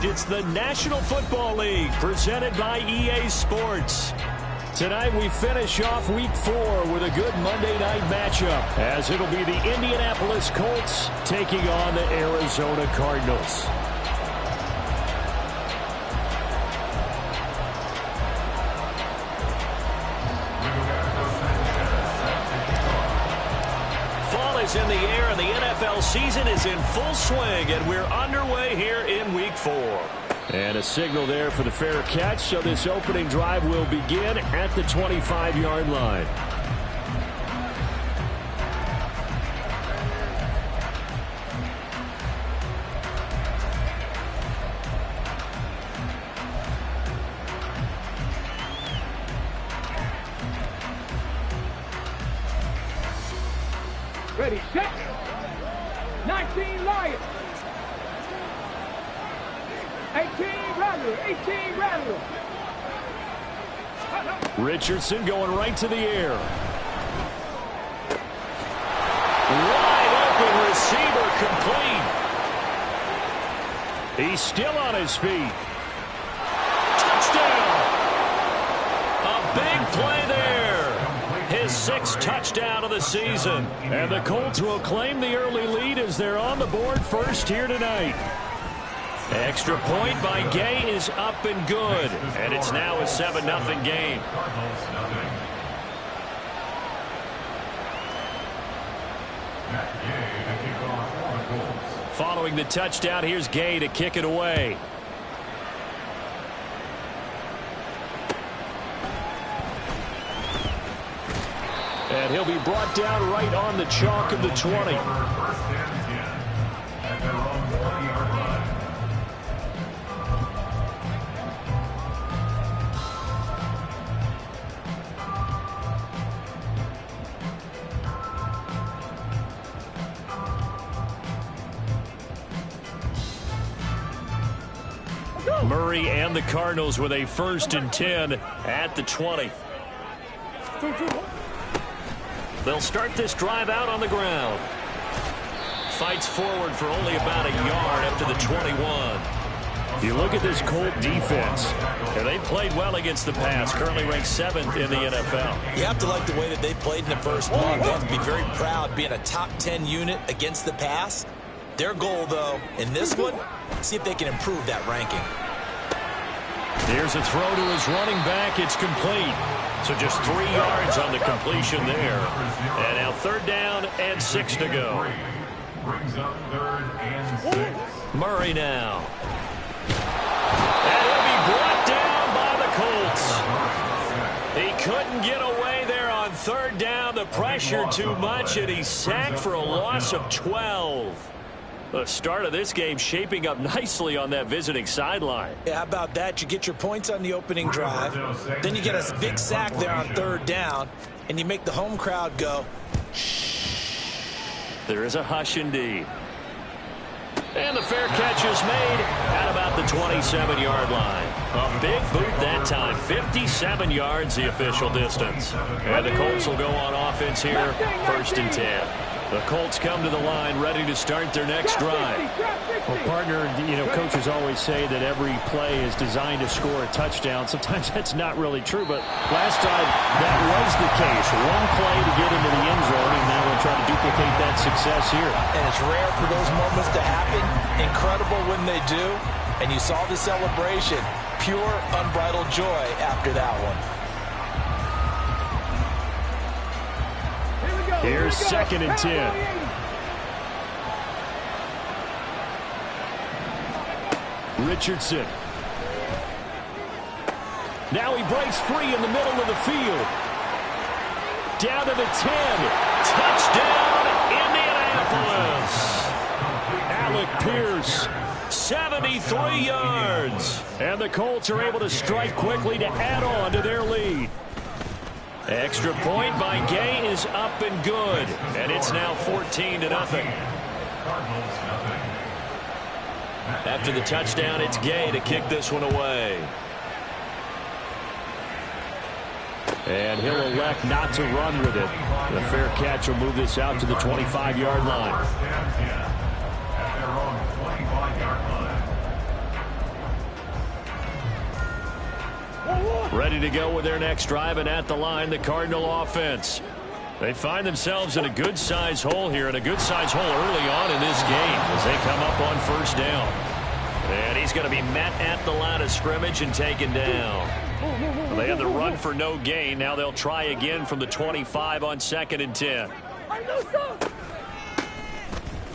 It's the National Football League presented by EA Sports. Tonight we finish off Week 4 with a good Monday night matchup, as it'll be the Indianapolis Colts taking on the Arizona Cardinals. Fall is in the air and the NFL season is in full swing, and we're underway here in Week 4. And a signal there for the fair catch, so this opening drive will begin at the 25-yard line. Ready, set. 19 Lions. 18 Rattler. Richardson going right to the air. Wide open receiver complete. He's still on his feet. Touchdown. A big play there. His 6th touchdown of the season. And the Colts will claim the early lead as they're on the board first here tonight. Extra point by Gay is up and good. And it's now a 7-0 game. Following the touchdown, here's Gay to kick it away. And he'll be brought down right on the chalk of the 20. Murray and the Cardinals with a 1st and 10 at the 20. They'll start this drive out on the ground. Fights forward for only about a yard up to the 21. You look at this Colt defense, and they've played well against the pass, currently ranked 7th in the NFL. You have to like the way that they've played in the first month. They have to be very proud being a top 10 unit against the pass. Their goal, though, in this one, see if they can improve that ranking. Here's a throw to his running back. It's complete. So just 3 yards on the completion there. And now 3rd down and 6 to go. Brings up 3rd and 6. Murray now. And he'll be brought down by the Colts. He couldn't get away there on 3rd down. The pressure too much, and he's sacked for a loss of 12. The start of this game shaping up nicely on that visiting sideline. Yeah, how about that? You get your points on the opening drive. Then you get a big sack there on 3rd down, and you make the home crowd go, shh. There is a hush indeed. And the fair catch is made at about the 27-yard line. A big boot that time. 57 yards the official distance. And the Colts will go on offense here, 1st and 10. The Colts come to the line ready to start their next drive. Well, partner, coaches always say that every play is designed to score a touchdown. Sometimes that's not really true, but last time that was the case. One play to get into the end zone, and now we'll try to duplicate that success here. And it's rare for those moments to happen. Incredible when they do. And you saw the celebration. Pure, unbridled joy after that one. Here's 2nd and 10. Richardson. Now he breaks free in the middle of the field. Down to the 10. Touchdown, Indianapolis. Alec Pierce, 73 yards. And the Colts are able to strike quickly to add on to their lead. Extra point by Gay is up and good. And it's now 14-0. After the touchdown, it's Gay to kick this one away. And he'll elect not to run with it. The fair catch will move this out to the 25-yard line. Ready to go with their next drive, and at the line, the Cardinal offense. They find themselves in a good-sized hole here, and a good-sized hole early on in this game as they come up on first down. And he's going to be met at the line of scrimmage and taken down. Well, they had the run for no gain. Now they'll try again from the 25 on 2nd and 10.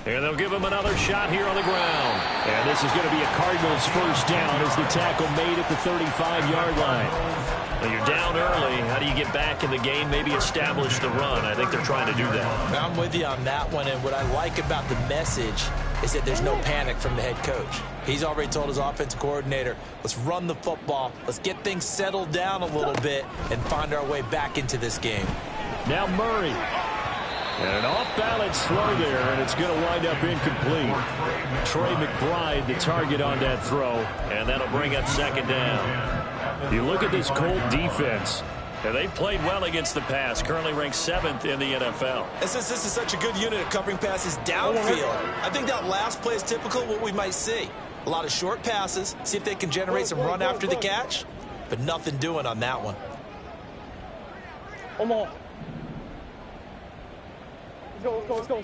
And they'll give him another shot here on the ground. And this is going to be a Cardinals first down as the tackle made at the 35-yard line. Well, you're down early. How do you get back in the game, maybe establish the run? I think they're trying to do that. I'm with you on that one, and what I like about the message is that there's no panic from the head coach. He's already told his offensive coordinator, let's run the football, let's get things settled down a little bit and find our way back into this game. Now Murray. And an off-balance throw there, and it's going to wind up incomplete. Trey McBride, the target on that throw, and that'll bring up 2nd down. You look at this Colt defense, and they've played well against the pass, currently ranked 7th in the NFL. And since this is such a good unit of covering passes downfield, I think that last play is typical of what we might see. A lot of short passes, see if they can generate some run after the catch, but nothing doing on that one. Let's go.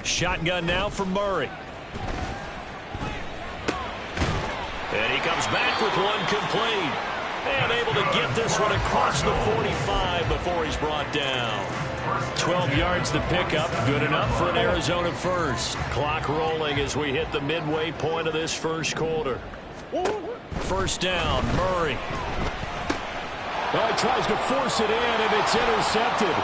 Shotgun now for Murray. And he comes back with one complete. And able to get this one across the 45 before he's brought down. 12 yards to pick up. Good enough for an Arizona first. Clock rolling as we hit the midway point of this first quarter. First down, Murray. Well, he tries to force it in, and it's intercepted.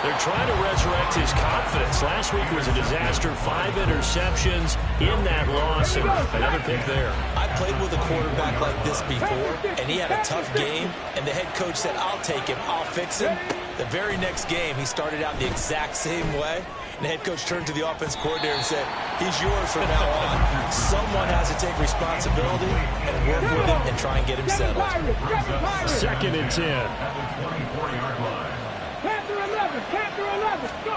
They're trying to resurrect his confidence. Last week was a disaster. 5 interceptions in that loss, and another pick there. I played with a quarterback like this before, and he had a tough game, and the head coach said, I'll take him, I'll fix him. The very next game, he started out the exact same way, and the head coach turned to the offense coordinator and said, he's yours from now on. Someone has to take responsibility and work with him and try and get him settled. 2nd and 10. Panther 11, go!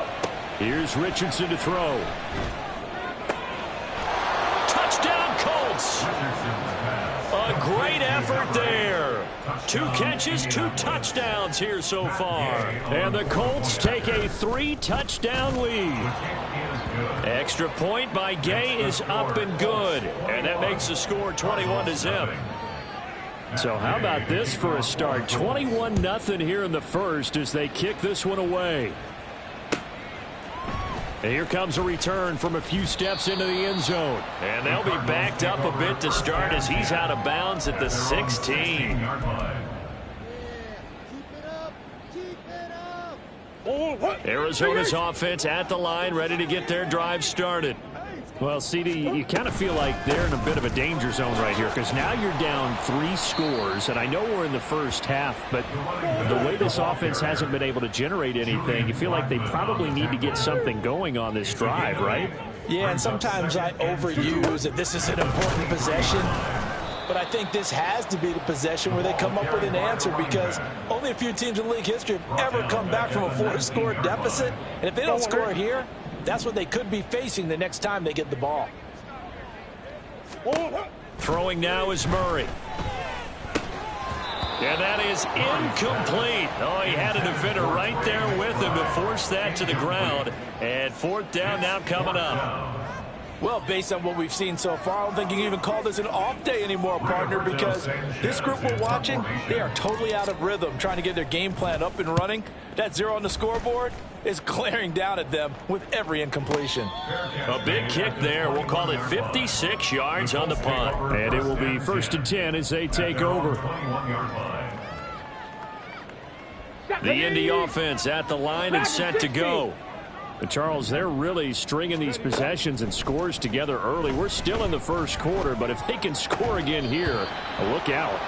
Here's Richardson to throw. Touchdown, Colts! A great effort there. 2 catches, 2 touchdowns here so far. And the Colts take a 3-touchdown lead. Extra point by Gay is up and good. And that makes the score 21-0. So how about this for a start? 21-0 here in the first as they kick this one away. And here comes a return from a few steps into the end zone. And they'll be backed up a bit to start as he's out of bounds at the 16. Arizona's offense at the line, ready to get their drive started. Well, CD, you kind of feel like they're in a bit of a danger zone right here because now you're down 3 scores, and I know we're in the first half, but the way this offense hasn't been able to generate anything, you feel like they probably need to get something going on this drive, right? Yeah, and sometimes I overuse that this is an important possession, but I think this has to be the possession where they come up with an answer because only a few teams in league history have ever come back from a 4-score deficit, and if they don't score here, that's what they could be facing the next time they get the ball. Throwing now is Murray. And that is incomplete. Oh, he had a defender right there with him to force that to the ground. And 4th down now coming up. Well, based on what we've seen so far, I don't think you can even call this an off day anymore, partner, because this group we're watching, they are totally out of rhythm, trying to get their game plan up and running. That 0 on the scoreboard is glaring down at them with every incompletion. A big kick there. We'll call it 56 yards on the punt. And it will be 1st and 10 as they take over. The Indy offense at the line and set to go. But Charles, they're really stringing these possessions and scores together early. We're still in the first quarter, but if they can score again here, look out.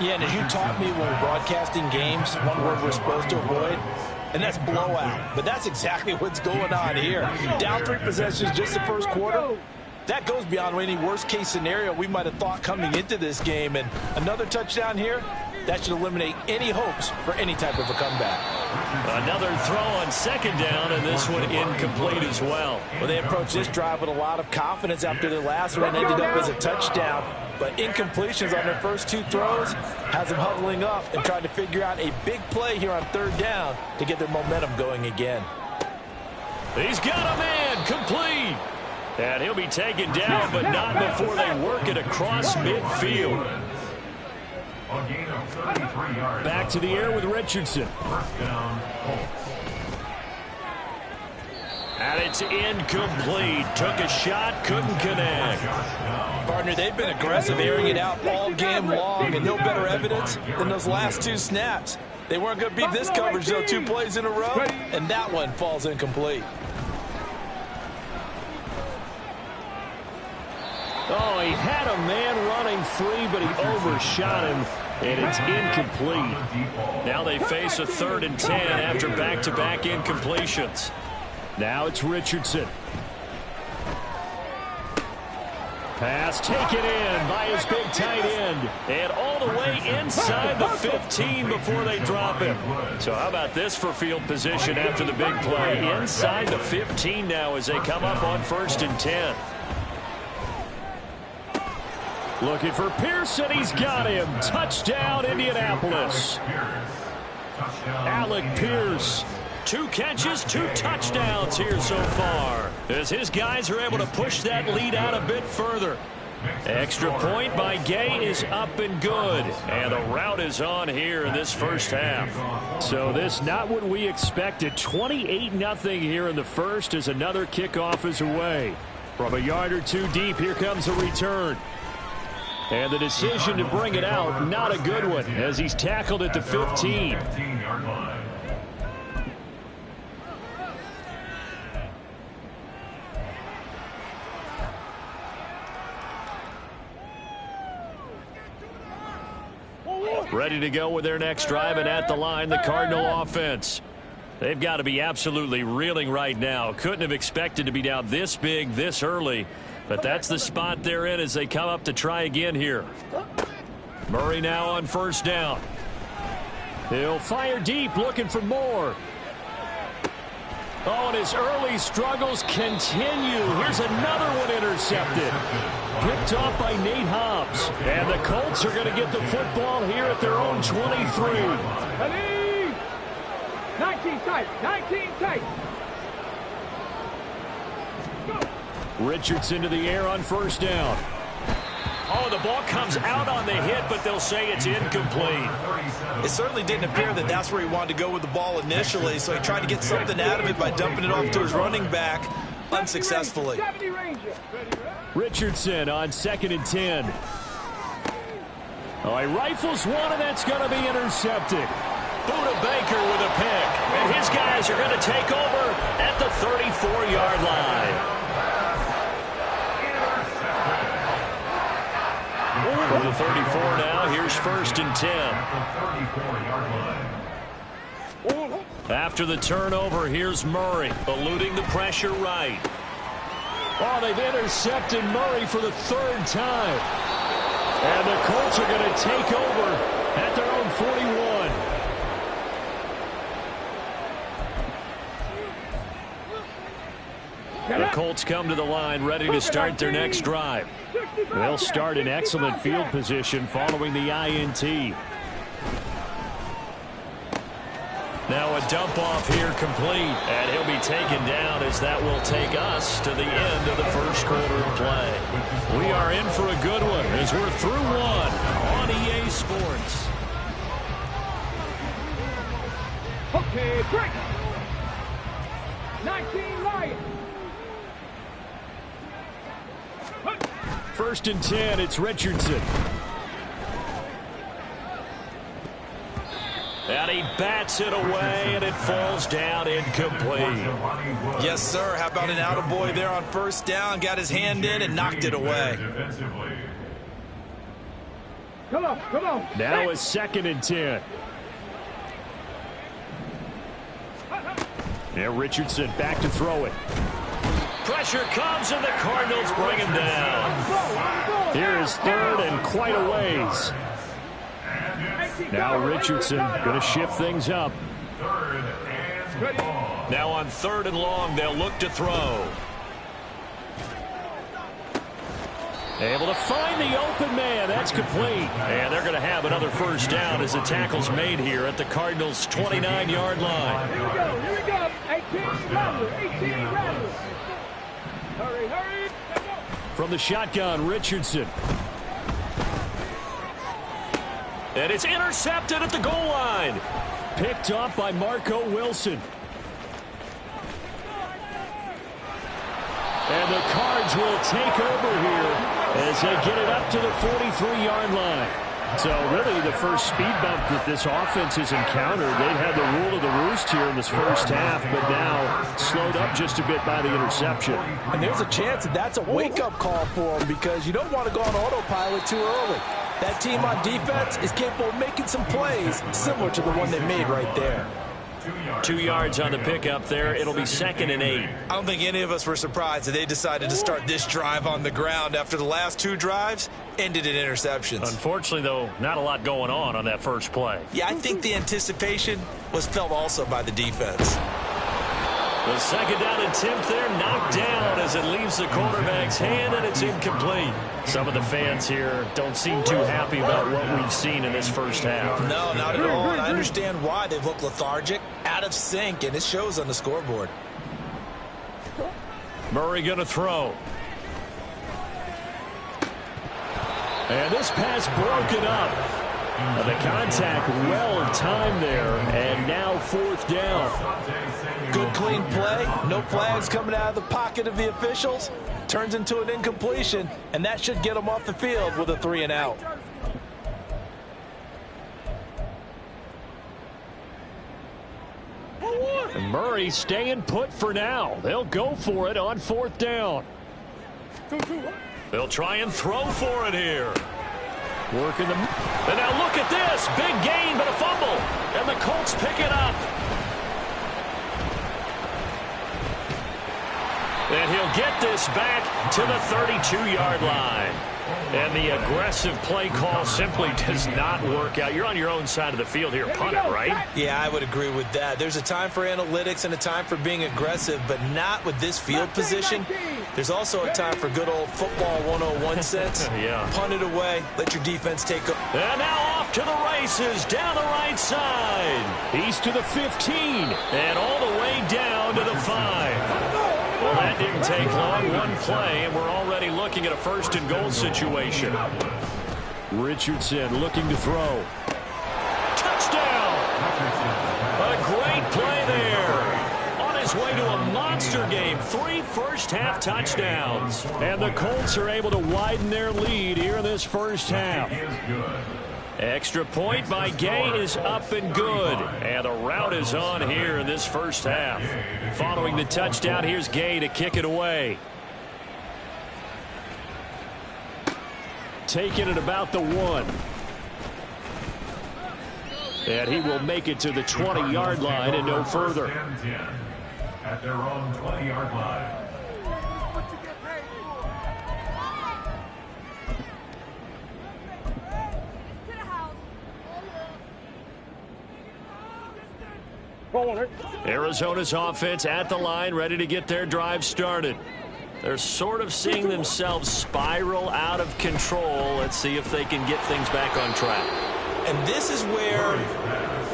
Yeah, and as you taught me when we're broadcasting games, one word we're supposed to avoid, and that's blowout. But that's exactly what's going on here. Down 3 possessions just the first quarter. That goes beyond any worst-case scenario we might have thought coming into this game. And another touchdown here, that should eliminate any hopes for any type of a comeback. Another throw on second down, and this one incomplete as well. Well, they approached this drive with a lot of confidence after their last one. Ended up as a touchdown. But incompletions on their first two throws has them huddling up and trying to figure out a big play here on third down to get their momentum going again. He's got a man, complete. And he'll be taken down, but not before they work it across midfield. Back to the air with Richardson. And it's incomplete. Took a shot, couldn't connect. Partner, they've been aggressive, airing it out all game long, and no better evidence than those last two snaps. They weren't going to beat this coverage, though, 2 plays in a row, and that one falls incomplete. Oh, he had a man running free, but he overshot him, and it's incomplete. Now they face a 3rd and 10 after back-to-back incompletions. Now it's Richardson. Pass taken in by his big tight end. And all the way inside the 15 before they drop him. So how about this for field position after the big play? Inside the 15 now as they come up on 1st and 10. Looking for Pearson. He's got him. Touchdown, Indianapolis. Alec Pierce. 2 catches, 2 touchdowns here so far, as his guys are able to push that lead out a bit further. Extra point by Gay is up and good, and the route is on here in this first half. So this not what we expected. 28-0 here in the first as another kickoff is away. From a yard or 2 deep, here comes a return. And the decision to bring it out, not a good one, as he's tackled at the 15. Ready to go with their next drive, and at the line, the Cardinal offense. They've got to be absolutely reeling right now. Couldn't have expected to be down this big this early, but that's the spot they're in as they come up to try again here. Murray now on 1st down. He'll fire deep, looking for more. Oh, and his early struggles continue. Here's another one intercepted. Picked off by Nate Hobbs. And the Colts are going to get the football here at their own 23. 19 tight. 19 tight. Richardson to the air on 1st down. Oh, the ball comes out on the hit, but they'll say it's incomplete. It certainly didn't appear that that's where he wanted to go with the ball initially, so he tried to get something out of it by dumping it off to his running back unsuccessfully. Richardson on 2nd and 10. Oh, he rifles one, and that's going to be intercepted. Buda Baker with a pick, and his guys are going to take over at the 34-yard line. For the 34 now, here's 1st and 10. After the turnover, here's Murray, eluding the pressure right. Oh, they've intercepted Murray for the 3rd time. And the Colts are going to take over at their own 41. The Colts come to the line ready to start their next drive. They'll start in excellent field position following the INT. Now a dump off here complete, and he'll be taken down as that will take us to the end of the first quarter of play. We are in for a good one as we're through one on EA Sports. Okay, break. 19 Lions. 1st and 10, it's Richardson. And he bats it away, and it falls down incomplete. Yes, sir. How about an attaboy there on 1st down? Got his hand in and knocked it away. Come on, come on. Now it's 2nd and 10. Yeah, Richardson back to throw it. Pressure comes, and the Cardinals bring him down. Here is 3rd and quite a ways. Now Richardson going to shift things up. 3rd Ready? Now on 3rd and long, they'll look to throw. Able to find the open man. That's complete. And they're going to have another first down as the tackle's made here at the Cardinals' 29-yard line. Here we go. Here we go. 18 rattlers. 18 rattlers. Hurry, hurry. From the shotgun, Richardson. And it's intercepted at the goal line. Picked up by Marco Wilson. And the Cards will take over here as they get it up to the 43-yard line. So really the first speed bump that this offense has encountered. They've had the rule of the roost here in this first half, but now slowed up just a bit by the interception. And there's a chance that that's a wake-up call for them because you don't want to go on autopilot too early. That team on defense is capable of making some plays similar to the one they made right there. 2 yards on the pickup there. It'll be 2nd and 8. I don't think any of us were surprised that they decided to start this drive on the ground after the last 2 drives ended in interceptions. Unfortunately, though, not a lot going on that first play. Yeah, I think the anticipation was felt also by the defense. The 2nd down attempt there knocked down as it leaves the quarterback's hand, and it's incomplete. Some of the fans here don't seem too happy about what we've seen in this first half. No, not at all, and I understand why. They've looked lethargic, out of sync, and it shows on the scoreboard. Murray going to throw. And this pass broken up. The contact well timed there, and now 4th down. Good clean play, no flags coming out of the pocket of the officials. Turns into an incompletion, and that should get them off the field with a 3 and out. And Murray staying put for now. They'll go for it on 4th down. They'll try and throw for it here. Working the... And now look at this. Big gain, but a fumble. And the Colts pick it up. And he'll get this back to the 32-yard line. And the aggressive play call simply does not work out. You're on your own side of the field here. Punt it, right? Yeah, I would agree with that. There's a time for analytics and a time for being aggressive, but not with this field position. There's also a time for good old football 101 sense. Yeah. Punt it away. Let your defense take over. And now off to the races down the right side. He's to the 15 and all the way down to the 5. Well, that didn't take long. One play, and we're already looking at a 1st and goal situation. Richardson looking to throw. Touchdown! A great play there. On his way to a monster game. 3 first-half touchdowns. And the Colts are able to widen their lead here in this first half. Extra point by Gay is up and good. And the route is on here in this first half. Following the touchdown, here's Gay to kick it away. Taking it about the 1. And he will make it to the 20-yard line and no further. At their own 20-yard line. Arizona's offense at the line, ready to get their drive started. They're sort of seeing themselves spiral out of control. Let's see if they can get things back on track. And this is where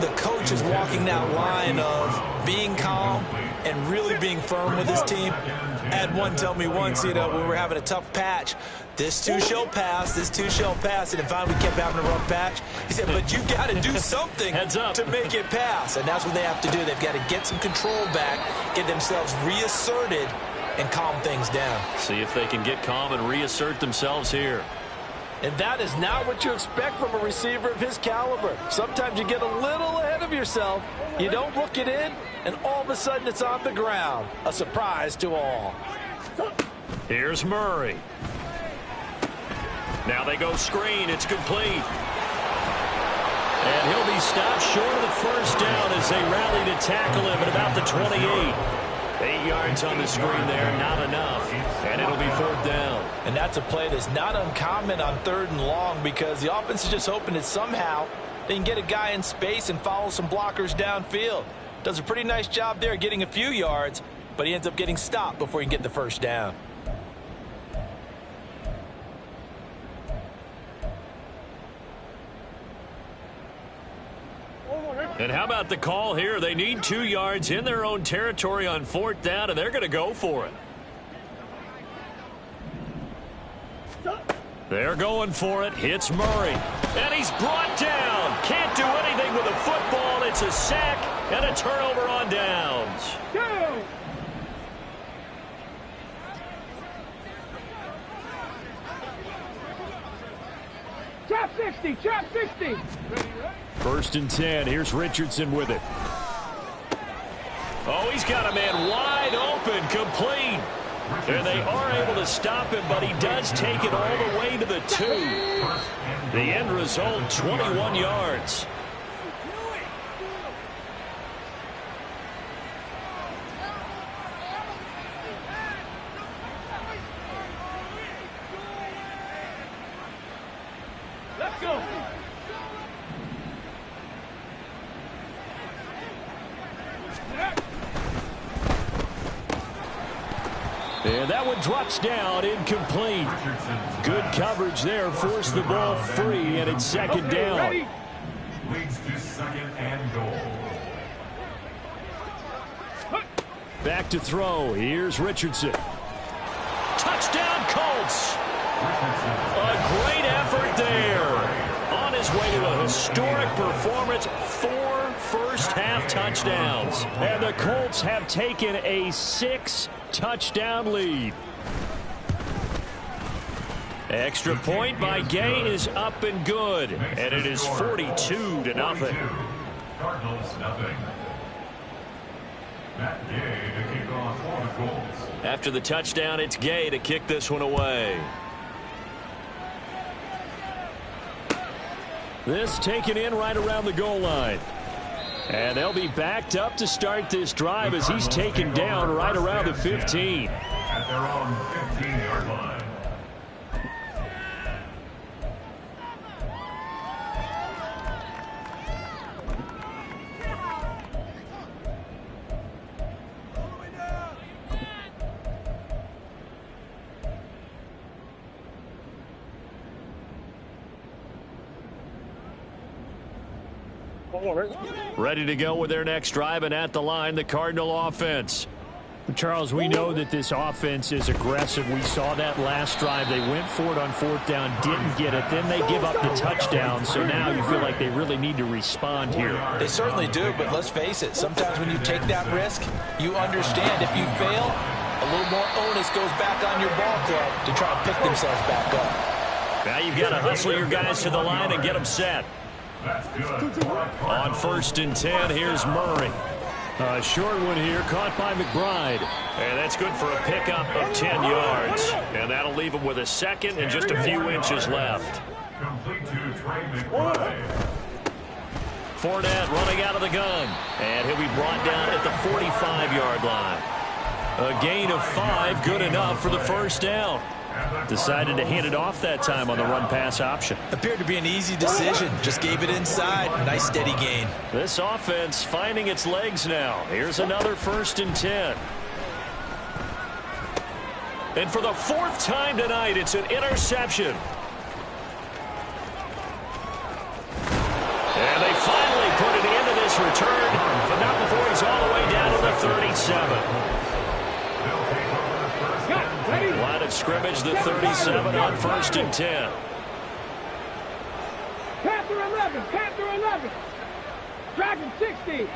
the coach is walking that line of being calm and really being firm with his team. I had one tell me once, when we were having a tough patch, this too shall pass, this too shall pass, and finally we kept having a rough patch. He said, but you got to do something to make it pass, and that's what they have to do. They've got to get some control back, get themselves reasserted, and calm things down. See if they can get calm and reassert themselves here. And that is not what you expect from a receiver of his caliber. Sometimes you get a little ahead of yourself, you don't look it in, and all of a sudden it's on the ground. A surprise to all. Here's Murray. Now they go screen. It's complete. And he'll be stopped short of the first down as they rally to tackle him at about the 28. 8 yards on the screen there, not enough. And it'll be 4th down. And that's a play that's not uncommon on 3rd and long because the offense is just hoping that somehow they can get a guy in space and follow some blockers downfield. Does a pretty nice job there getting a few yards, but he ends up getting stopped before he can get the first down. And how about the call here? They need 2 yards in their own territory on 4th down, and they're going to go for it. They're going for it. Hits Murray. And he's brought down. Can't do anything with a football. It's a sack and a turnover on downs. Go! Chop 60, chop 60. 1st and 10. Here's Richardson with it. Oh, he's got a man wide open, complete. And they are able to stop him, but he does take it all the way to the 2. The end result, 21 yards. Let's go. And that one drops down, incomplete. Good coverage there, forced the ball free, and it's 2nd down. Leads to 2nd and goal. Back to throw. Here's Richardson. Touchdown, Colts. A great effort there. On his way to a historic performance, 4 first-half touchdowns. And the Colts have taken a 6-touchdown lead. Extra point by Gay is up and good. And it is 42-0. Cardinals nothing. Matt Gay to kick off for the Colts. After the touchdown, it's Gay to kick this one away. This taken in right around the goal line. And they'll be backed up to start this drive as he's taken down right around the 15. At their own 15-yard line. Ready to go with their next drive, and at the line, the Cardinal offense. Charles, we know that this offense is aggressive. We saw that last drive. They went for it on 4th down, didn't get it. Then they give up the touchdown. So now you feel like they really need to respond here. They certainly do, but let's face it. Sometimes when you take that risk, you understand if you fail, a little more onus goes back on your ball club to try and pick themselves back up. Now you've got to hustle your guys to the line and get them set. That's good. On 1st and 10, here's Murray. A short one here, caught by McBride. And that's good for a pickup of 10 yards. And that'll leave him with a 2nd and just a few inches left. Complete to Trey McBride. Fournette running out of the gun. And he'll be brought down at the 45-yard line. A gain of 5, good enough for the first down. Decided to hand it off that time on the run-pass option. Appeared to be an easy decision. Just gave it inside. Nice steady gain. This offense finding its legs now. Here's another 1st and 10. And for the 4th time tonight, it's an interception. And they finally put an end to this return, but not before he's all the way down to the 37. Line of scrimmage, the 37 on 1st and 10. Panther 11, Panther 11. Dragon 60.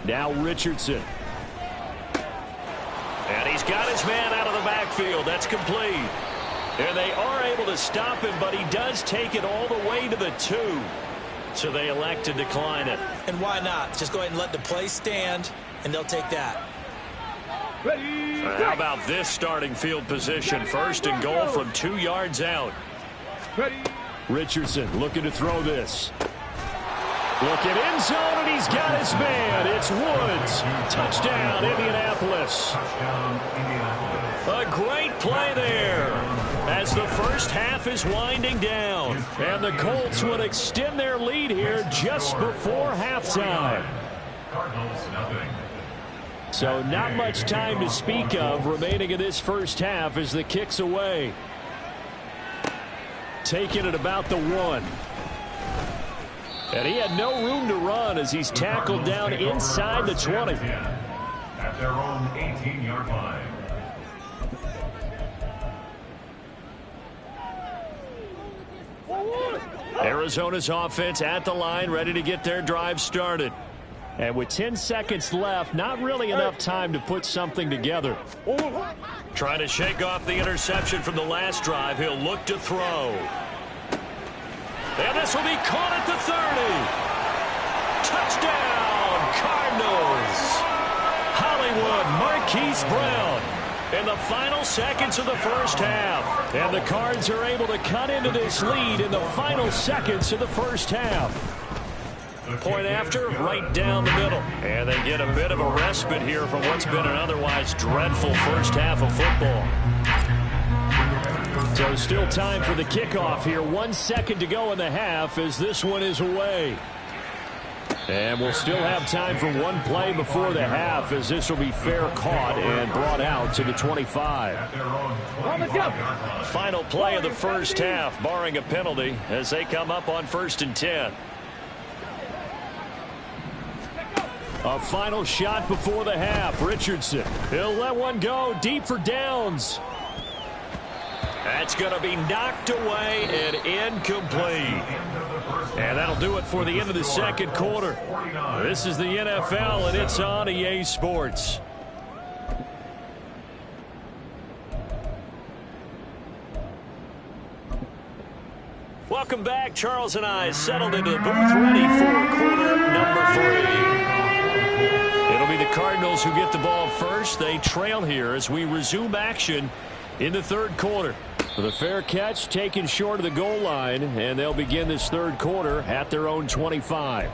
Now Richardson. And he's got his man out of the backfield. That's complete. And they are able to stop him, but he does take it all the way to the 2. So they elect to decline it. And why not? Just go ahead and let the play stand, and they'll take that. How about this starting field position? 1st and goal from 2 yards out. Richardson looking to throw this. Looking end zone, and he's got his man. It's Woods. Touchdown, Indianapolis. A great play there as the first half is winding down. And the Colts would extend their lead here just before halftime. So not much time to speak of remaining in this first half as the kick's away. Taking it about the 1. And he had no room to run as he's tackled down inside the 20. At their own 18-yard line. Arizona's offense at the line, ready to get their drive started. And with 10 seconds left, not really enough time to put something together. Trying to shake off the interception from the last drive. He'll look to throw. And this will be caught at the 30. Touchdown, Cardinals. Hollywood Marquise Brown in the final seconds of the first half. And the Cards are able to cut into this lead in the final seconds of the first half. Point after, right down the middle. And they get a bit of a respite here from what's been an otherwise dreadful first half of football. So still time for the kickoff here. 1 second to go in the half as this one is away. And we'll still have time for one play before the half as this will be fair caught and brought out to the 25. Final play of the first half, barring a penalty, as they come up on 1st and 10. A final shot before the half. Richardson, he'll let one go deep for downs. That's going to be knocked away and incomplete. And that'll do it for the end of the second quarter. This is the NFL, and it's on EA Sports. Welcome back. Charles and I settled into the booth, ready for quarter number 3. It'll be the Cardinals who get the ball first. They trail here as we resume action in the third quarter. The fair catch taken short of the goal line, and they'll begin this third quarter at their own 25.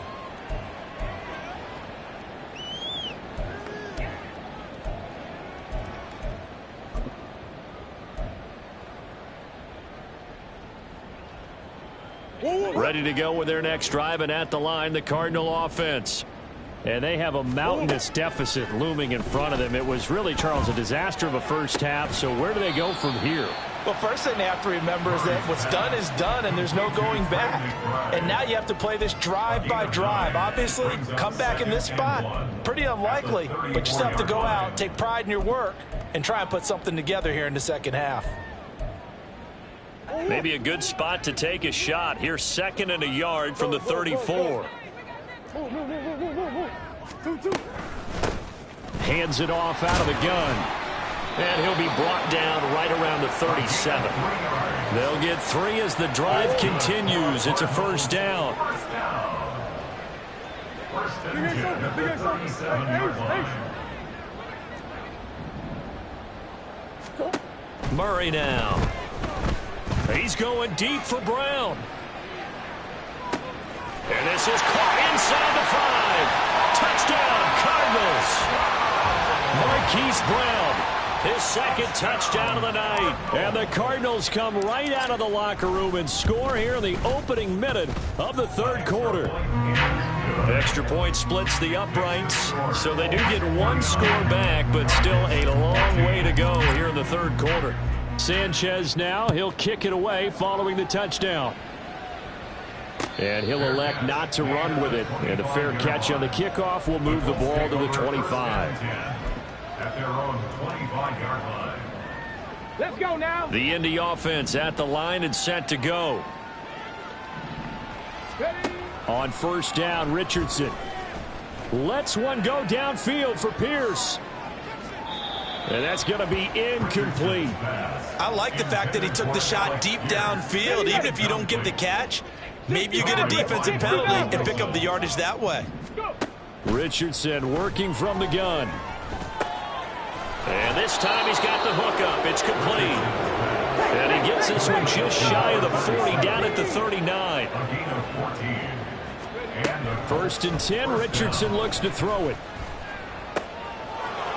Ready to go with their next drive, and at the line, the Cardinal offense. And they have a mountainous deficit looming in front of them. It was really, Charles, a disaster of a first half. So where do they go from here? Well, first thing they have to remember is that what's done is done, and there's no going back. And now you have to play this drive by drive. Obviously, come back in this spot, pretty unlikely. But you just have to go out, take pride in your work, and try and put something together here in the second half. Maybe a good spot to take a shot. Here, 2nd and a yard from the 34. Hands it off out of the gun. And he'll be brought down right around the 37. They'll get 3 as the drive continues. It's a first down. First and 10 at the 37-yard line. Murray now. He's going deep for Brown. And this is caught inside the 5. Touchdown, Cardinals. Marquise Brown. His second touchdown of the night. And the Cardinals come right out of the locker room and score here in the opening minute of the third quarter. Extra point splits the uprights, so they do get one score back, but still a long way to go here in the third quarter. Sanchez now, he'll kick it away following the touchdown. And he'll elect not to run with it. And a fair catch on the kickoff will move the ball to the 25. At their own 25-yard line. Let's go now. The Indy offense at the line and set to go. Ready. On first down, Richardson lets one go downfield for Pierce. And that's going to be incomplete. I like the fact that he took the shot deep downfield. Even if you don't get the catch, maybe you get a defensive penalty and pick up the yardage that way. Richardson working from the gun. And this time he's got the hook up. It's complete. And he gets this one just shy of the 40, down at the 39. A gain of 14. First and 10, Richardson looks to throw it.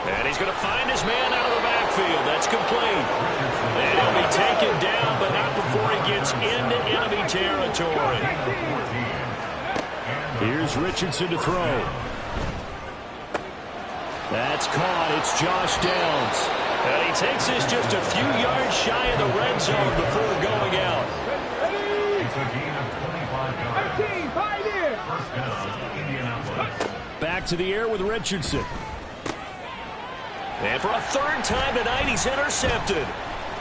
And he's going to find his man out of the backfield. That's complete. And he'll be taken down, but not before he gets into enemy territory. Here's Richardson to throw. That's caught. It's Josh Downs. And he takes this just a few yards shy of the red zone before going out. Back to the air with Richardson. And for a third time tonight, he's intercepted.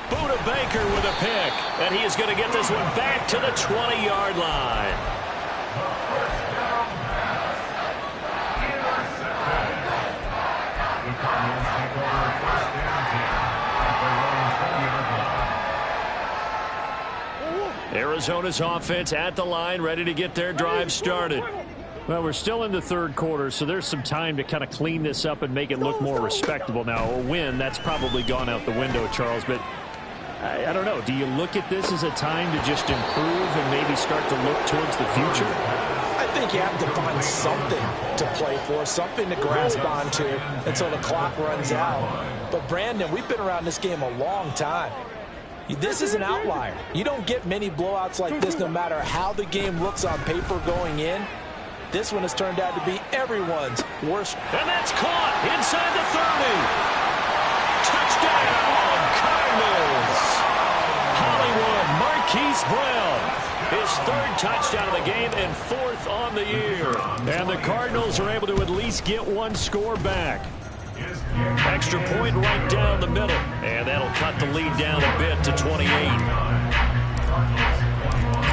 Buda Baker with a pick. And he is going to get this one back to the 20-yard line. Arizona's offense at the line, ready to get their drive started. Well, we're still in the third quarter, so there's some time to kind of clean this up and make it look more respectable. Now, a win, that's probably gone out the window, Charles, but I don't know. Do you look at this as a time to just improve and maybe start to look towards the future? I think you have to find something to play for, something to grasp onto until the clock runs out. But, Brandon, we've been around this game a long time. This is an outlier. You don't get many blowouts like this no matter how the game looks on paper going in. This one has turned out to be everyone's worst. And that's caught inside the 30. Touchdown, Cardinals. Hollywood Marquise Brown. His third touchdown of the game and fourth on the year. And the Cardinals are able to at least get one score back. Extra point right down the middle. And that'll cut the lead down a bit to 28.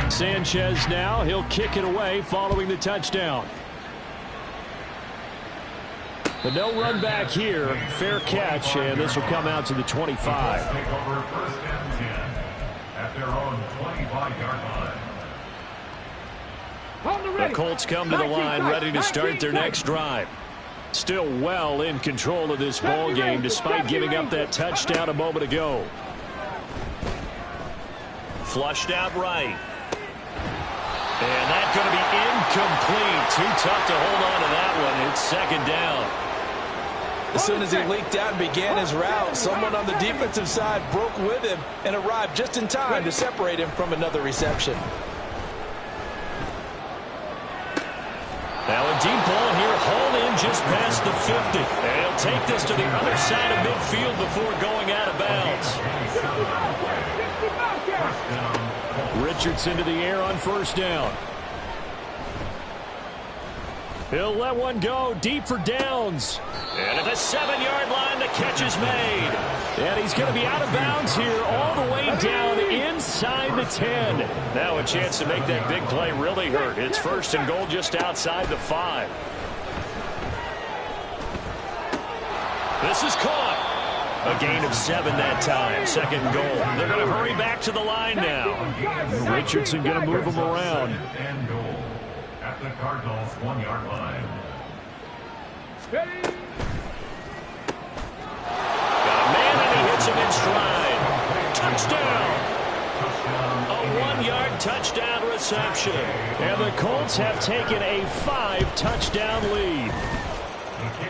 Sanchez now, he'll kick it away following the touchdown. But no run back here. Fair catch, and this will come out to the 25. Take over first and 10 at their own 25-yard line. The Colts come to the line ready to start their next drive. Still well in control of this ball game despite giving up that touchdown a moment ago. Flushed out right. And that's going to be incomplete. Too tough to hold on to that one. It's second down. As soon as he leaked out and began his route, someone on the defensive side broke with him and arrived just in time to separate him from another reception. Now a deep ball here, hauled in just past the 50. And he'll take this to the other side of midfield before going out of bounds. Richardson to the air on first down. He'll let one go deep for Downs. And at the 7-yard line, the catch is made. And he's going to be out of bounds here all the way down inside the 10. Now a chance to make that big play really hurt. It's first and goal just outside the 5. This is caught. A gain of 7 that time. Second and goal. They're going to hurry back to the line now. Richardson going to move him around. And goal at the Cardinals' 1-yard line. Got a man and he hits him in stride. Touchdown. A 1-yard touchdown reception. And the Colts have taken a 5-touchdown lead.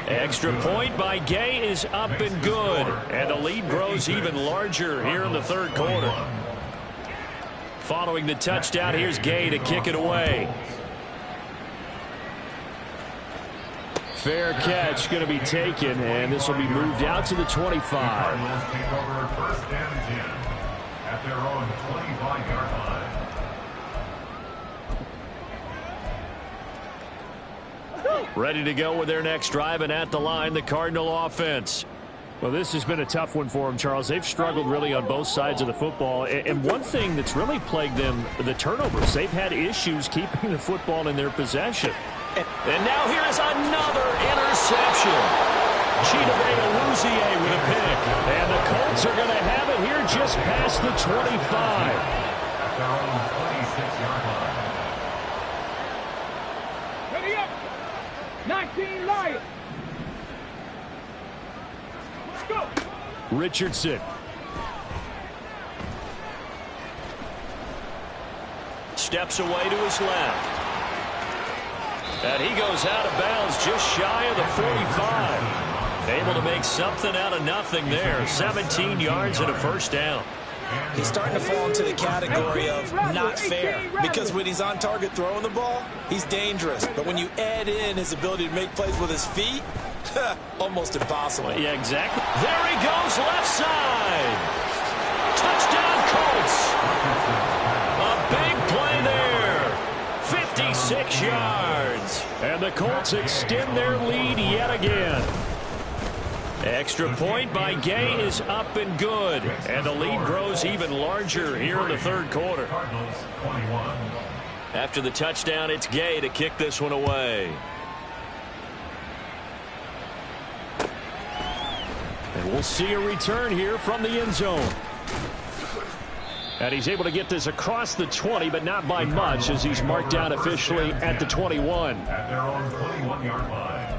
Extra point by Gay is up and good. And the lead grows even larger here in the third quarter. Following the touchdown, here's Gay to kick it away. Fair catch going to be taken, and this will be moved out to the 25. Cardinals take over first and 10 at their own 25-yard line. Ready to go with their next drive, and at the line, the Cardinal offense. Well, this has been a tough one for them, Charles. They've struggled really on both sides of the football. And one thing that's really plagued them, the turnovers. They've had issues keeping the football in their possession. And now here is another interception. Chidobe Awuzie with a pick. And the Colts are going to have it here just past the 25. At their own 26-yard line. Ready up. 19 Lions. Let's go. Richardson. Steps away to his left. And he goes out of bounds just shy of the 45. Able to make something out of nothing there. 17 yards and a first down. He's starting to fall into the category of not fair, because when he's on target throwing the ball, he's dangerous. But when you add in his ability to make plays with his feet, almost impossible. Yeah, exactly. There he goes, left side. Touchdown, Colts. A big play there. 56 yards. And the Colts extend their lead yet again. Extra point by Gay is up and good. And the lead grows even larger here in the third quarter. After the touchdown, it's Gay to kick this one away. And we'll see a return here from the end zone. And he's able to get this across the 20, but not by much, as he's marked down officially at the 21. At their own 21-yard line.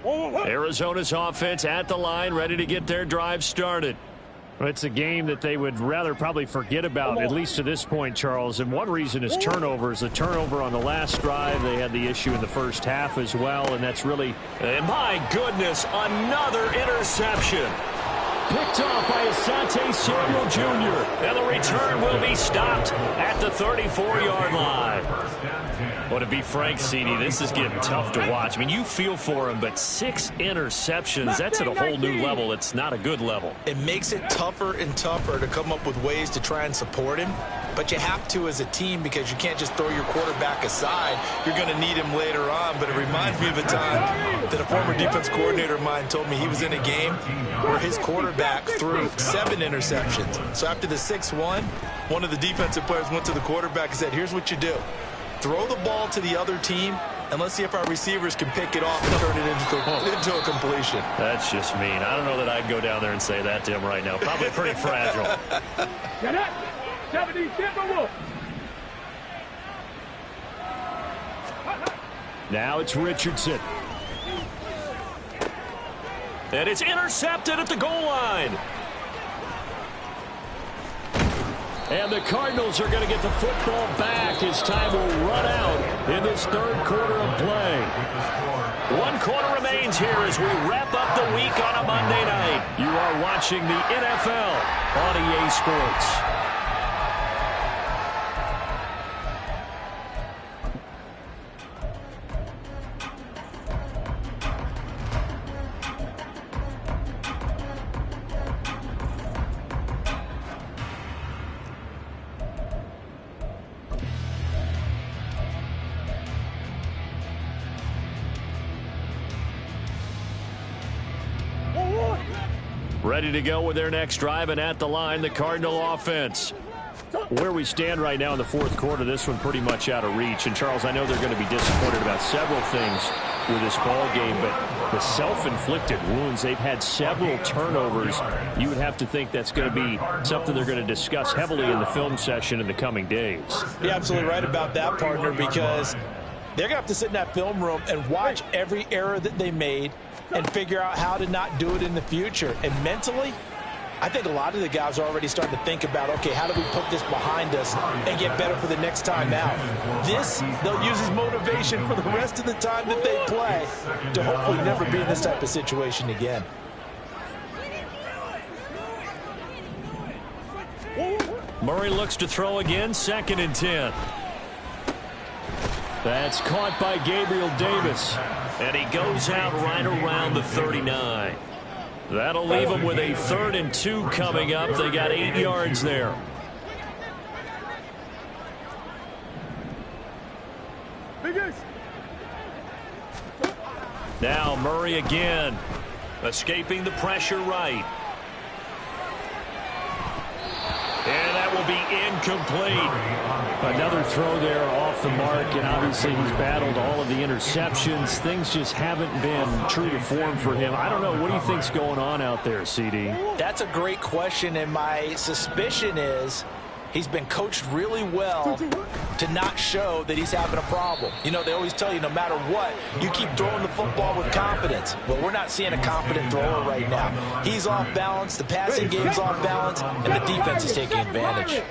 Arizona's offense at the line, ready to get their drive started. Well, it's a game that they would rather probably forget about, at least to this point, Charles. And one reason is turnovers. The turnover on the last drive, they had the issue in the first half as well, and that's really... And my goodness, another interception. Picked off by Asante Samuel Jr. And the return will be stopped at the 34-yard line. Well, to be frank, CD, this is getting tough to watch. I mean, you feel for him, but 6 interceptions, that's at a whole new level. It's not a good level. It makes it tougher and tougher to come up with ways to try and support him. But you have to as a team, because you can't just throw your quarterback aside. You're going to need him later on. But it reminds me of a time that a former defense coordinator of mine told me he was in a game where his quarterback threw 7 interceptions. So after the 6-1, one of the defensive players went to the quarterback and said, here's what you do. Throw the ball to the other team, and let's see if our receivers can pick it off and turn it into a completion. That's just mean. I don't know that I'd go down there and say that to him right now. Probably pretty fragile. Get up! 70 Timberwolves. Now it's Richardson. And it's intercepted at the goal line. And the Cardinals are going to get the football back as time will run out in this third quarter of play. 1 quarter remains here as we wrap up the week on a Monday night. You are watching the NFL on EA Sports. Ready to go with their next drive, and at the line, the Cardinal offense. Where we stand right now in the fourth quarter, this one pretty much out of reach. And, Charles, I know they're going to be disappointed about several things with this ball game, but the self-inflicted wounds, they've had several turnovers. You would have to think that's going to be something they're going to discuss heavily in the film session in the coming days. You're absolutely right about that, partner, because they're going to have to sit in that film room and watch every error that they made and figure out how to not do it in the future. And mentally, I think a lot of the guys are already starting to think about, okay, how do we put this behind us and get better for the next time out? This, they'll use as motivation for the rest of the time that they play to hopefully never be in this type of situation again. Murray looks to throw again, 2nd and 10. That's caught by Gabriel Davis. And he goes out right around the 39. That'll leave him with a 3rd and 2 coming up. They got 8 yards there. Now Murray again, escaping the pressure right. And that will be incomplete. Another throw there off the mark, and obviously he's battled all of the interceptions. Things just haven't been true to form for him. I don't know. What do you think's going on out there, CD? That's a great question, and my suspicion is He's been coached really well to not show that he's having a problem. You know, they always tell you no matter what, you keep throwing the football with confidence. Well, we're not seeing a confident thrower right now. He's off balance, the passing game's off balance, and the defense is taking advantage.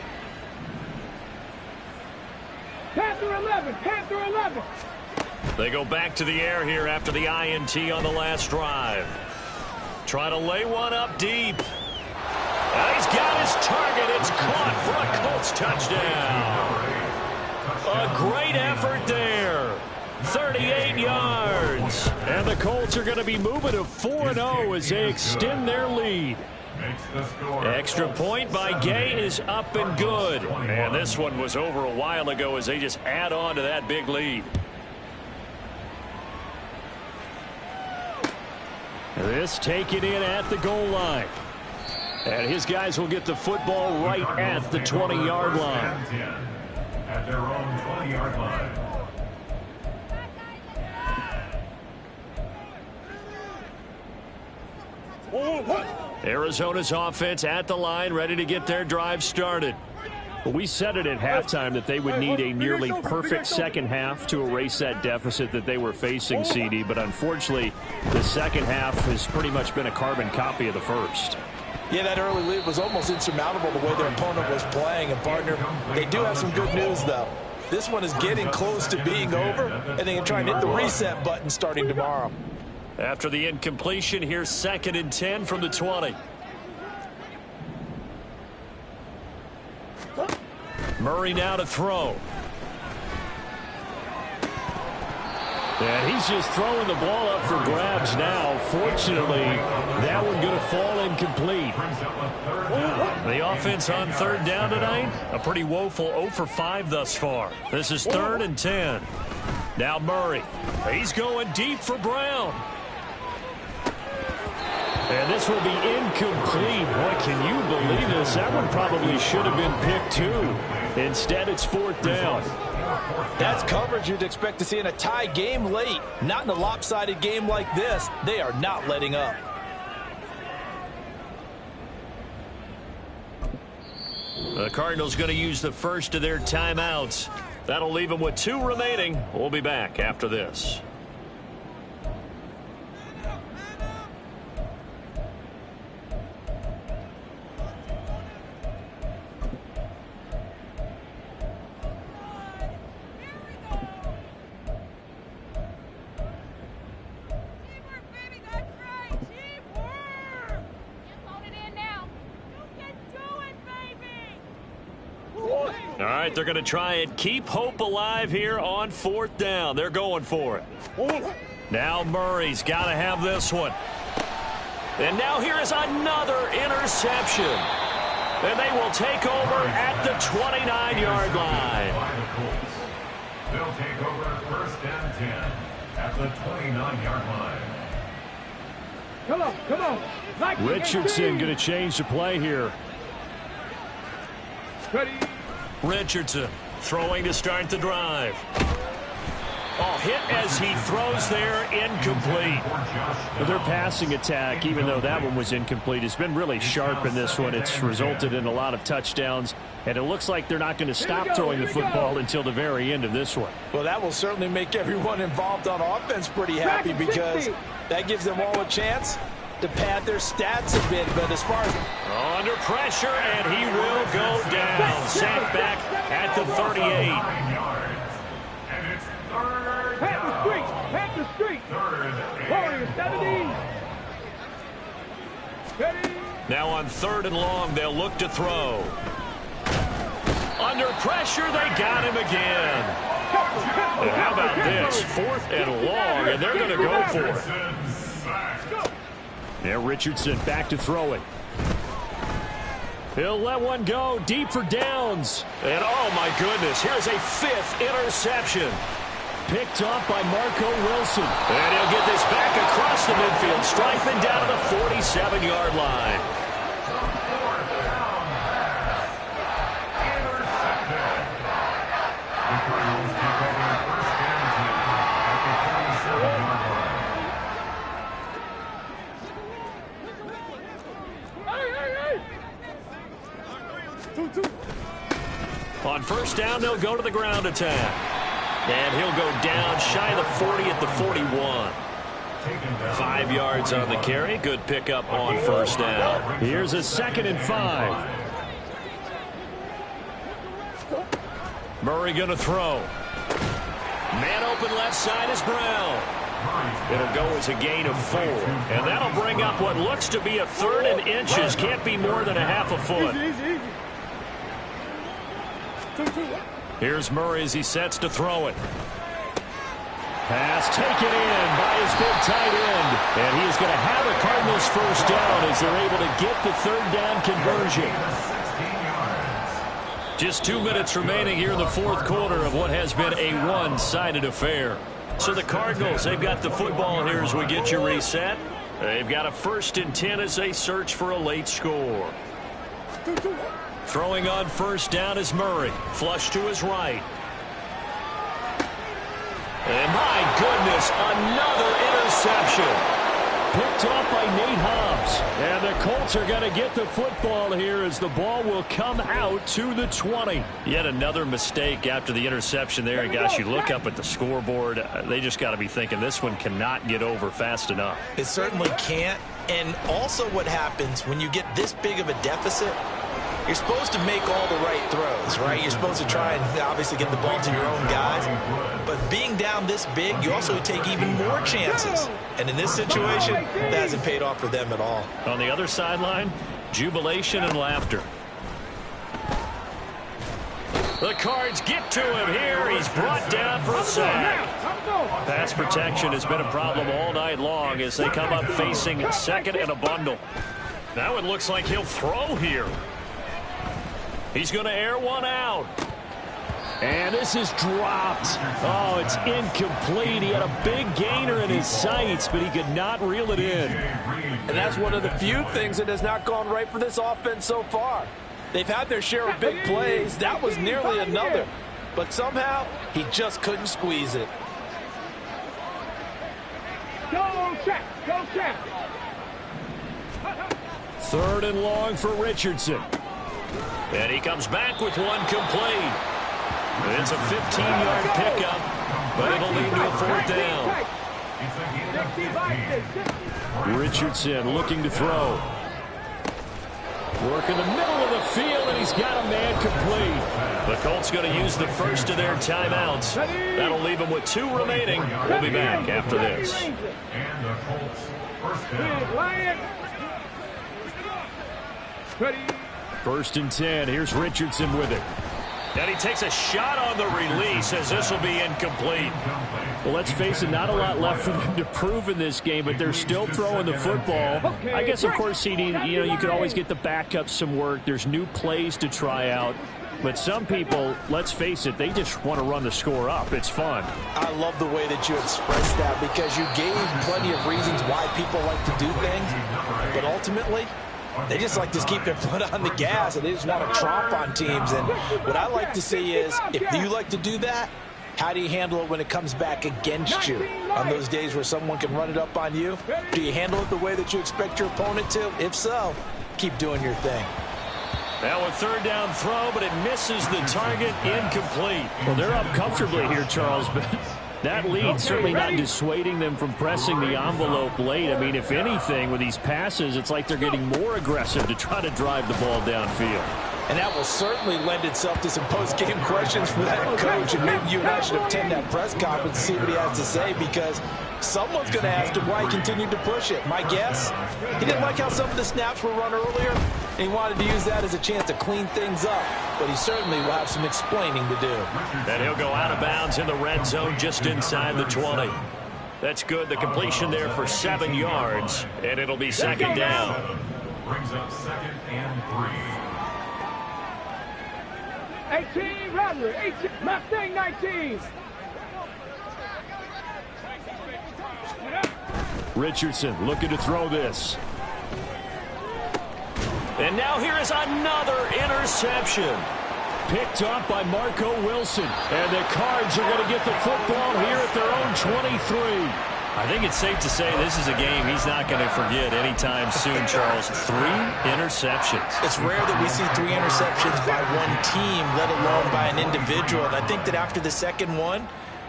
Panther 11, Panther 11. They go back to the air here after the INT on the last drive. Try to lay one up deep. And he's got his target. It's caught for a Colts touchdown. A great effort there. 38 yards. And the Colts are going to be moving to 4-0 as they extend their lead. Extra point by Gay is up and good. And this one was over a while ago as they just add on to that big lead. This taken in at the goal line. And his guys will get the football right at the 20-yard line. At their own 20-yard line. Arizona's offense at the line, ready to get their drive started. We said it at halftime that they would need a nearly perfect second half to erase that deficit that they were facing, CD. But unfortunately, the second half has pretty much been a carbon copy of the first. Yeah, that early lead was almost insurmountable the way their opponent was playing. And, partner, they do have some good news, though. This one is getting close to being over, and they can try and hit the reset button starting tomorrow. After the incompletion, here's 2nd and 10 from the 20. Murray now to throw. And he's just throwing the ball up for grabs now. Fortunately, that one going to fall incomplete. The offense on 3rd down tonight, a pretty woeful 0 for 5 thus far. This is 3rd and 10. Now Murray. He's going deep for Brown. And this will be incomplete. Boy, can you believe this? That one probably should have been picked too. Instead, it's 4th down. That's coverage you'd expect to see in a tie game late. Not in a lopsided game like this. They are not letting up. The Cardinals going to use the first of their timeouts. That'll leave them with 2 remaining. We'll be back after this. All right, they're going to try and keep hope alive here on 4th down. They're going for it. Now Murray's got to have this one. And now here is another interception. And they will take over at the 29-yard line. They'll take over 1st and 10 at the 29-yard line. Come on, come on. Like Richardson going to change the play here. Ready. Richardson throwing to start the drive. Oh, hit as he throws there, incomplete. Their passing attack, even though that one was incomplete, has been really sharp in this one. It's resulted in a lot of touchdowns, and it looks like they're not going to stop throwing the football until the very end of this one. Well, that will certainly make everyone involved on offense pretty happy because that gives them all a chance to pad their stats a bit. But as far as under pressure, and he will go down. Sacked back at the 38. And it's 3rd Pat the street, Pat the street. 3rd Warriors 17. Ready. Now on 3rd and long, they'll look to throw. Under pressure, they got him again. And how about this? 4th and long, and they're going to go for it. Yeah, Richardson back to throw it. He'll let one go deep for downs. And oh my goodness, here's a 5th interception. Picked off by Marco Wilson. And he'll get this back across the midfield, striping down to the 47-yard line. first down, they'll go to the ground attack. And he'll go down shy of the 40 at the 41. 5 yards on the carry. Good pickup on first down. Here's a 2nd and 5. Murray going to throw. Man open left side is Brown. It'll go as a gain of 4. And that'll bring up what looks to be a 3rd and inches. Can't be more than a half a foot. Here's Murray as he sets to throw it. Pass taken in by his big tight end. And he is going to have a Cardinals first down as they're able to get the 3rd down conversion. Just 2 minutes remaining here in the 4th quarter of what has been a one-sided affair. So the Cardinals, they've got the football here as we get you reset. They've got a 1st and 10 as they search for a late score. Throwing on first down is Murray. Flush to his right. And my goodness, another interception. Picked off by Nate Hobbs. And the Colts are going to get the football here as the ball will come out to the 20. Yet another mistake after the interception there. And gosh, you look up at the scoreboard, they just got to be thinking this one cannot get over fast enough. It certainly can't. And also what happens when you get this big of a deficit, you're supposed to make all the right throws, right? You're supposed to try and obviously get the ball to your own guys. But being down this big, you also take even more chances. And in this situation, that hasn't paid off for them at all. On the other sideline, jubilation and laughter. The Cards get to him here. He's brought down for a sack. Pass protection has been a problem all night long as they come up facing 2nd and a bundle. Now it looks like he'll throw here. He's going to air one out. And this is dropped. Oh, it's incomplete. He had a big gainer in his sights, but he could not reel it in. And that's one of the few things that has not gone right for this offense so far. They've had their share of big plays. That was nearly another. But somehow, he just couldn't squeeze it. Go check. 3rd and long for Richardson. And he comes back with one complete. It's a 15-yard pickup, but it'll lead to a 4th down. Richardson looking to throw. Work in the middle of the field, and he's got a man complete. The Colts going to use the first of their timeouts. That'll leave them with 2 remaining. We'll be back after this. And the Colts first down. 1st and 10. Here's Richardson with it. And he takes a shot on the release as this will be incomplete. Well, let's face it, not a lot left for them to prove in this game, but they're still throwing the football. I guess, of course, CD, you could always get the backups some work. There's new plays to try out. But some people, let's face it, they just want to run the score up. It's fun. I love the way that you expressed that because you gave plenty of reasons why people like to do things. But ultimately, they just like to keep their foot on the gas, and they just want to tromp on teams. And what I like to see is, if you like to do that, how do you handle it when it comes back against you? On those days where someone can run it up on you, do you handle it the way that you expect your opponent to? If so, keep doing your thing. Now a 3rd down throw, but it misses the target, incomplete. Well, they're up comfortably here, Charles, but that lead certainly not dissuading them from pressing the envelope late. I mean, if anything, with these passes, it's like they're getting more aggressive to try to drive the ball downfield. And that will certainly lend itself to some post-game questions for that coach. And maybe you and I should attend that press conference and see what he has to say, because someone's going to ask him why he continued to push it. My guess, he didn't like how some of the snaps were run earlier, and he wanted to use that as a chance to clean things up. But he certainly will have some explaining to do. And he'll go out of bounds in the red zone just inside the 20. That's good. The completion there for 7 yards, and it'll be 2nd down. Brings up 2nd and 3. 18, Rattler, 18, Mustang 19. Richardson looking to throw this. And now here is another interception. Picked up by Marco Wilson. And the Cards are going to get the football here at their own 23. I think it's safe to say this is a game he's not going to forget anytime soon, Charles. 3 interceptions. It's rare that we see 3 interceptions by one team, let alone by an individual. And I think that after the second one,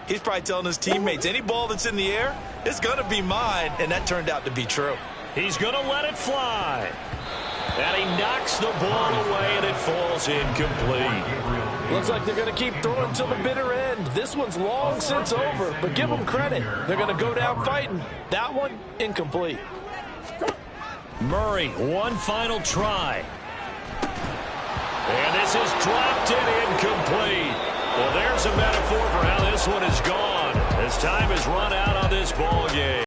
he's probably telling his teammates, any ball that's in the air, it's going to be mine. And that turned out to be true. He's going to let it fly. And he knocks the ball away, and it falls incomplete. Looks like they're going to keep throwing till the bitter end. This one's long since over, but give them credit. They're going to go down fighting. That one, incomplete. Murray, one final try. And this is dropped and incomplete. Well, there's a metaphor for how this one is gone, as time has run out on this ball game.